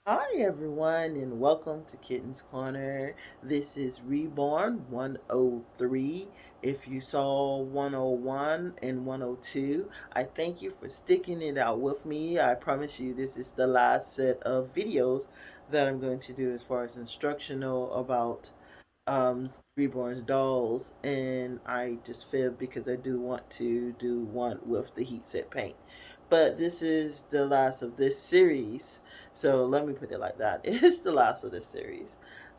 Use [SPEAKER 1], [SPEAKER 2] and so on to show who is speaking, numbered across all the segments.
[SPEAKER 1] Hi everyone and welcome to Kitten's Corner. This is Reborn 103. If you saw 101 and 102, I thank you for sticking it out with me. I promise you this is the last set of videos that I'm going to do as far as instructional about Reborn's dolls, and I just fibbed because I do want to do one with the heat set paint. But this is the last of this series, so let me put it like that. It's the last of this series.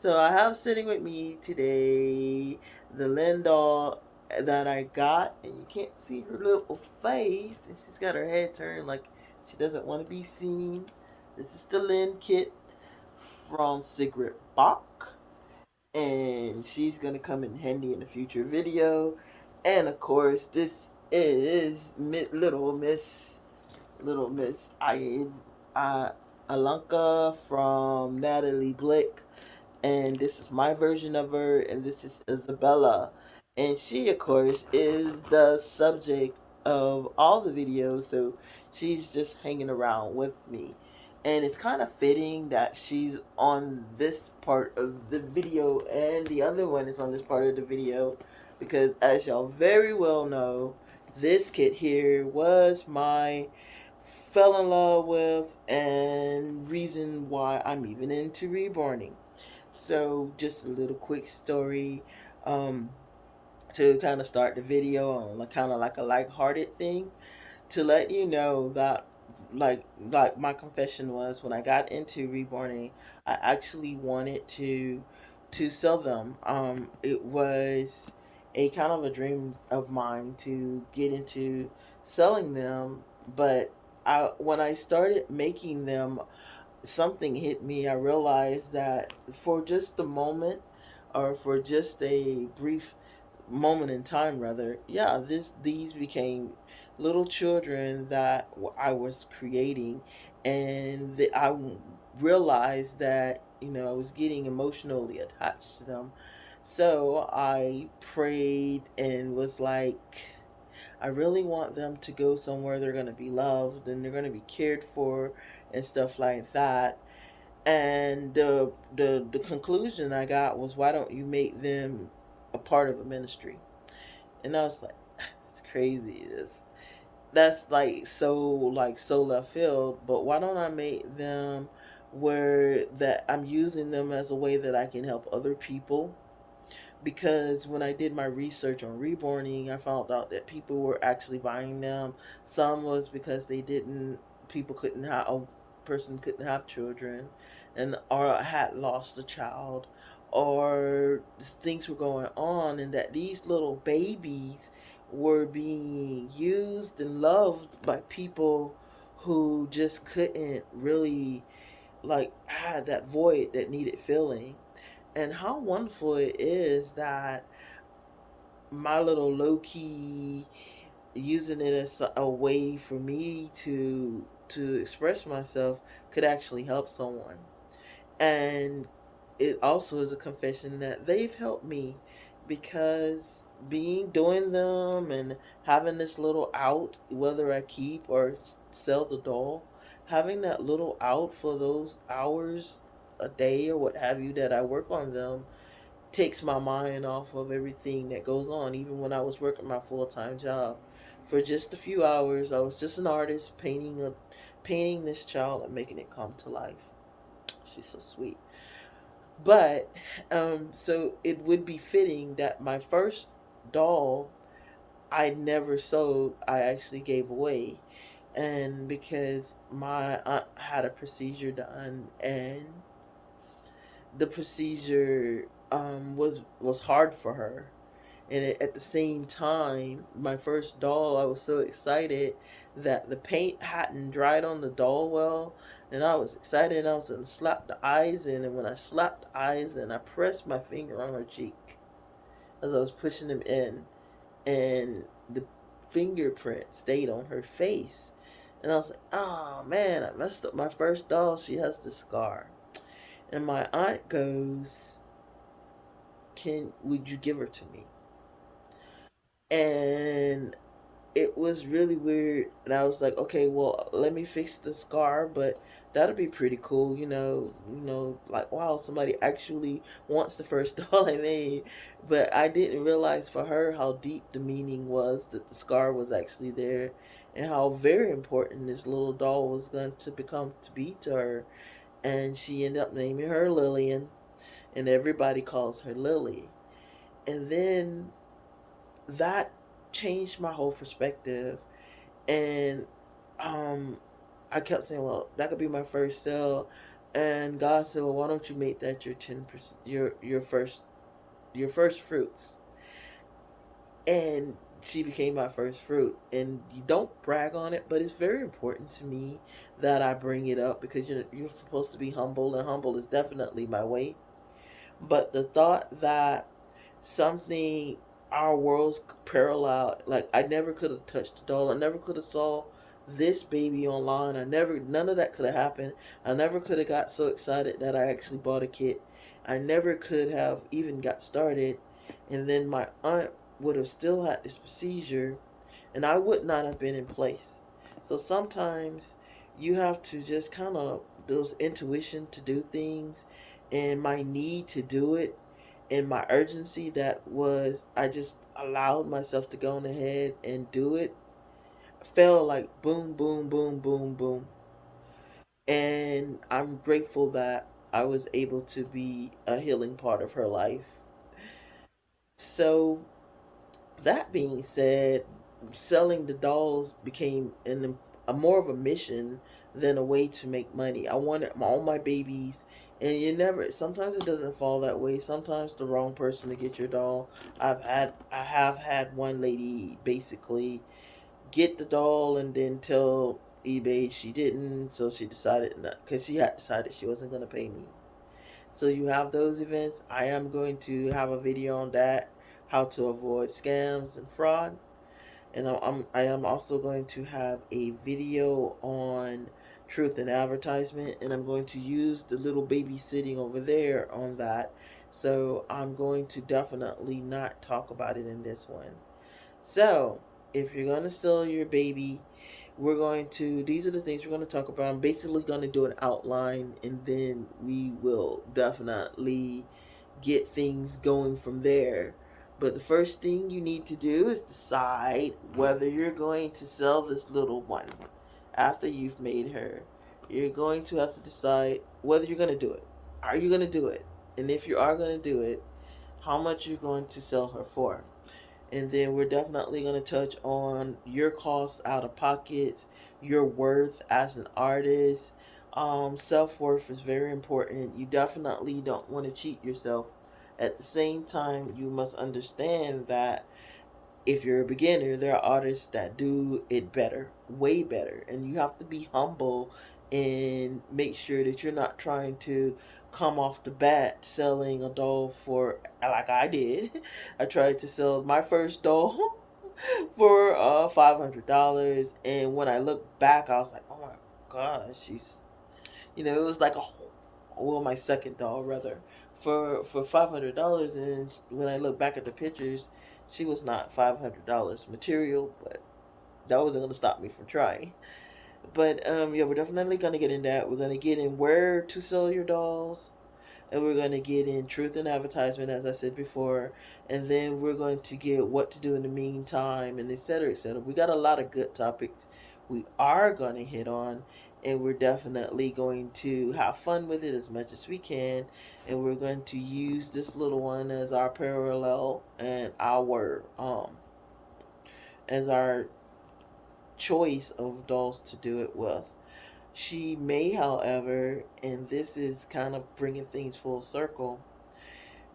[SPEAKER 1] So I have sitting with me today the Lynn doll that I got, and you can't see her little face, and she's got her head turned like she doesn't want to be seen. This is the Lynn kit from Sigrid Bach, and she's gonna come in handy in a future video. And of course, this is Little Miss uh, Alanka from Natalie Blick, and this is my version of her, and this is Isabella, and she, of course, is the subject of all the videos, so she's just hanging around with me. And it's kind of fitting that she's on this part of the video and the other one is on this part of the video because, as y'all very well know, this kid here was my fell in love with and reason why I'm even into reborning. So, just a little quick story um, to kind of start the video on kind of like a lighthearted thing to let you know that like my confession was when I got into reborning, I actually wanted to sell them. It was a kind of a dream of mine to get into selling them, but when I started making them, something hit me. I realized that for just a moment, or for just a brief moment in time, rather, yeah, these became little children that I was creating, and I realized that I was getting emotionally attached to them. So I prayed and was like, I really want them to go somewhere they're going to be loved and they're going to be cared for and stuff like that. And the conclusion I got was, why don't you make them a part of a ministry? And I was like, it's crazy. That's like so left field. But why don't I make them where that I'm using them as a way that I can help other people? Because when I did my research on reborning, I found out that people were actually buying them. Some was because they didn't, people couldn't have, a person couldn't have children, and or had lost a child, or things were going on, and that these little babies were being used and loved by people who just couldn't really like had that void that needed filling. And how wonderful it is that my little low key using it as a way for me to express myself could actually help someone. And it also is a confession that they've helped me, because being doing them and having this little out, whether I keep or sell the doll, having that little out for those hours a day or what have you that I work on them takes my mind off of everything that goes on. Even when I was working my full-time job, for just a few hours, I was just an artist painting this child and making it come to life. She's so sweet. But so it would be fitting that my first doll I never sold, I actually gave away. And because my aunt had a procedure done, and the procedure was hard for her. And at the same time, my first doll, I was so excited that the paint hadn't dried on the doll well, and I was excited. I was gonna slap the eyes in, and when I slapped the eyes in, I pressed my finger on her cheek as I was pushing them in, and the fingerprint stayed on her face. And I was like, oh man, I messed up my first doll. She has the scar. And my aunt goes, would you give her to me? And it was really weird, and I was like, okay, well, let me fix the scar, but that'll be pretty cool, like wow, somebody actually wants the first doll I made. But I didn't realize for her how deep the meaning was, that the scar was actually there, and how very important this little doll was going to become to be to her. And she ended up naming her Lillian, and everybody calls her Lily. And then that changed my whole perspective. And um I kept saying, well, that could be my first sale. And God said, well, why don't you make that your 10%, your first fruits. And she became my first fruit. And you don't brag on it, but it's very important to me that I bring it up, because you're supposed to be humble, and humble is definitely my way. But the thought that something, our worlds parallel, like I never could have touched the doll, I never could have saw this baby online, none of that could have happened. I never could have got so excited that I actually bought a kit. I never could have even got started, and then my aunt would have still had this procedure, and I would not have been in place. So sometimes you have to just kind of those intuition to do things, and my need to do it, and my urgency, that was, I just allowed myself to go on ahead and do it, fell like boom, boom, boom, boom, boom. And I'm grateful that I was able to be a healing part of her life. So that being said, selling the dolls became a more of a mission than a way to make money. I wanted all my babies, and sometimes it doesn't fall that way. Sometimes the wrong person to get your doll. I have had one lady basically get the doll and then tell eBay she didn't, so she decided not, because she had decided she wasn't going to pay me. So you have those events. I am going to have a video on that, how to avoid scams and fraud. And I am also going to have a video on truth in advertisement, and I'm going to use the little baby sitting over there on that. So I'm going to definitely not talk about it in this one. So if you're going to sell your baby, these are the things we're going to talk about. I'm basically going to do an outline, and then we will definitely get things going from there. But the first thing you need to do is decide whether you're going to sell this little one after you've made her. You're going to have to decide whether you're going to do it. Are you going to do it? And if you are going to do it, how much you're going to sell her for. And then we're definitely going to touch on your costs out of pockets, your worth as an artist. Self worth is very important. You definitely don't want to cheat yourself. At the same time, you must understand that if you're a beginner, there are artists that do it better, way better, and you have to be humble and make sure that you're not trying to come off the bat selling a doll for, like I did. I tried to sell my first doll for $500, and when I look back, I was like, oh my gosh, it was like my second doll rather, for $500. And when I look back at the pictures, she was not $500 material, but that wasn't gonna stop me from trying. But yeah, we're definitely gonna get in that. We're gonna get in where to sell your dolls, and we're going to get in truth and advertisement, as I said before, and then we're going to get what to do in the meantime, and etc., etc. We got a lot of good topics we are going to hit on, and we're definitely going to have fun with it as much as we can, and we're going to use this little one as our parallel and as our choice of dolls to do it with. She may, however, and this is kind of bringing things full circle,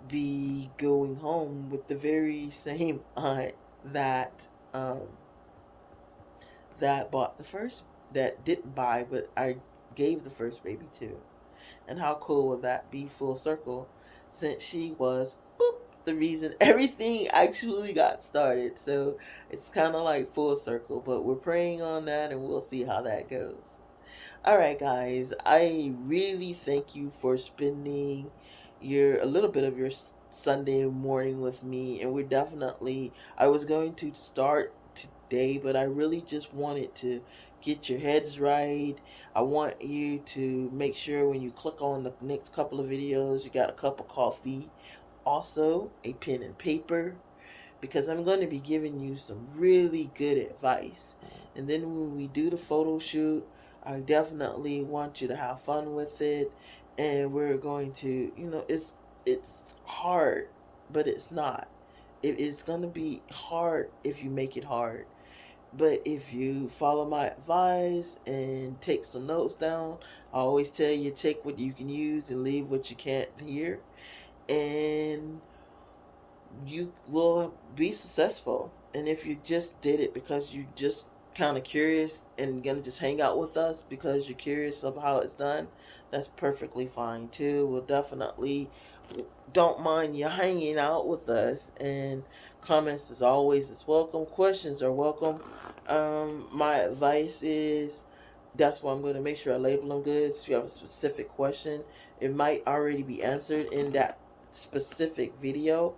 [SPEAKER 1] be going home with the very same aunt that um that bought the first that didn't buy, but I gave the first baby to. And how cool would that be, full circle, since she was boop, the reason everything actually got started. So it's kind of like full circle, but we're praying on that, and we'll see how that goes. All right, guys. I really thank you for spending your a little bit of your Sunday morning with me, and we're definitely. I was going to start day, but I really just wanted to get your heads right. I want you to make sure when you click on the next couple of videos, you got a cup of coffee, also a pen and paper, because I'm going to be giving you some really good advice. And then when we do the photo shoot, I definitely want you to have fun with it. And we're going to, it's hard, but it's not. It's going to be hard if you make it hard. But if you follow my advice and take some notes down, I always tell you take what you can use and leave what you can't hear. And you will be successful. And if you just did it because you just kind of curious and gonna just hang out with us because you're curious of how it's done, that's perfectly fine too. We'll definitely don't mind you hanging out with us. And comments as always is welcome. Questions are welcome. My advice is that's why I'm going to make sure I label them good. So if you have a specific question, it might already be answered in that specific video.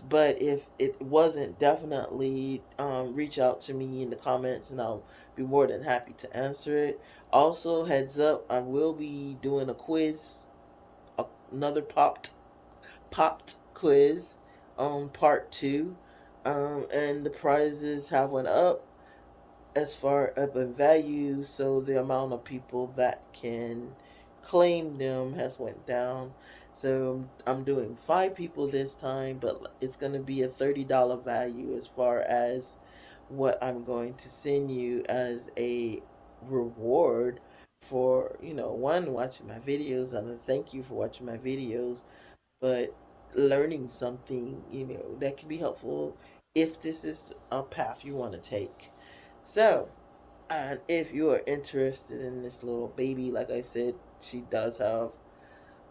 [SPEAKER 1] But if it wasn't, definitely reach out to me in the comments and I'll be more than happy to answer it. Also, heads up, I will be doing a quiz, another popped quiz on part two. And the prizes have went up as far up in value, so the amount of people that can claim them has went down. So I'm doing 5 people this time, but it's going to be a $30 value as far as what I'm going to send you as a reward for, one, watching my videos, and a thank you for watching my videos, but learning something, that can be helpful if this is a path you want to take. So, and if you are interested in this little baby, like I said, she does have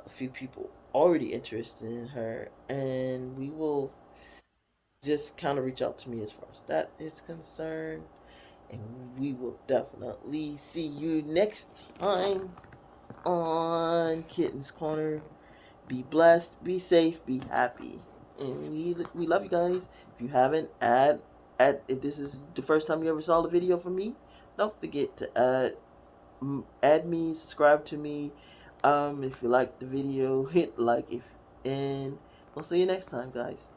[SPEAKER 1] a few people already interested in her, and we will just kind of reach out to me as far as that is concerned. And we will definitely see you next time on Kitten's Corner. Be blessed, be safe, be happy. And we love you guys. If you haven't, if this is the first time you ever saw the video from me, don't forget to add me, subscribe to me. If you like the video, hit like. And we'll see you next time, guys.